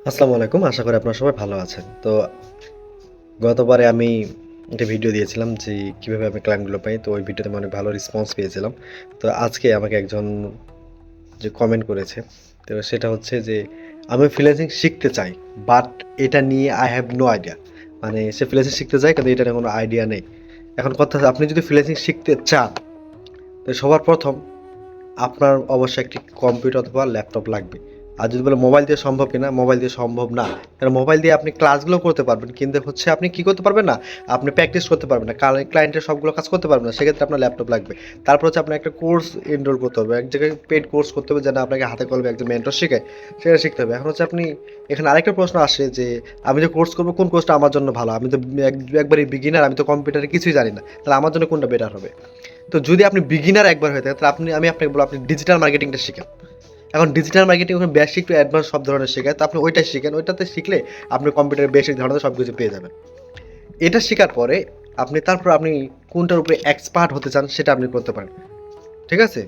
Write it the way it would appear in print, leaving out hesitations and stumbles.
আসসালামু আলাইকুম। আশা করি আপনারা সবাই ভালো আছেন। তো গতবারে আমি একটা ভিডিও দিয়েছিলাম যে কিভাবে আমি ক্লায়েন্টগুলো পাই। তো ওই ভিডিওতে আমি অনেক ভালো রেসপন্স পেয়েছিলাম। তো আজকে আমাকে একজন যে কমেন্ট করেছে, তো সেটা হচ্ছে যে আমি ফ্রিল্যান্সিং শিখতে চাই। বাট এটা নিয়ে I have no idea। মানে সে ফ্রিল্যান্সিং শিখতে চায় কিন্তু এটা নিয়ে কোনো আইডিয়া নেই। এখন কথা হচ্ছে আপনি যদি ফ্রিল্যান্সিং শিখতে চান, তো সবার প্রথম আপনার অবশ্যই একটি কম্পিউটার অথবা ল্যাপটপ লাগবে। আর যদি বলে মোবাইল দিয়ে সম্ভব কিনা, মোবাইল দিয়ে সম্ভব না। কারণ মোবাইল দিয়ে আপনি ক্লাসগুলো করতে পারবেন কিন্তু হচ্ছে আপনি কি করতে পারবেন না, আপনি প্র্যাকটিস করতে পারবেন না, কারণ ক্লায়েন্টের সবগুলো কাজ করতে পারবেন না। সেক্ষেত্রে আপনার ল্যাপটপ লাগবে। তারপর হচ্ছে আপনার একটা কোর্স এনরোল করতে হবে, এক জায়গায় পেড কোর্স করতে হবে যেন আপনাকে হাতে কলমে একজন মেন্টর শেখায়, সেটা শিখতে হবে। এখন হচ্ছে আপনি এখানে আরেকটা প্রশ্ন আসে যে আমি যে কোর্স করবো কোন কোর্সটা আমার জন্য ভালো, আমি তো একবারই বিগিনার, আমি তো কম্পিউটারে কিছুই জানি না, তাহলে আমার জন্য কোনটা বেটার হবে? তো যদি আপনি বিগিনার একবার হয়ে থাকেন তাহলে আমি আপনাকে বলবো আপনি ডিজিটাল মার্কেটিংটা শিখেন। এখন ডিজিটাল মার্কেটিং ওখানে বেসিক টু অ্যাডভান্স সব ধরনের শেখায়, তো আপনি ওইটাই শিখেন। ওইটাতে শিখলে আপনি কম্পিউটারের বেসিক ধরনের সব কিছু পেয়ে যাবেন। এটা শেখার পরে তারপর আপনি কোনটার উপরে এক্সপার্ট হতে চান সেটা আপনি করতে পারেন। ঠিক আছে?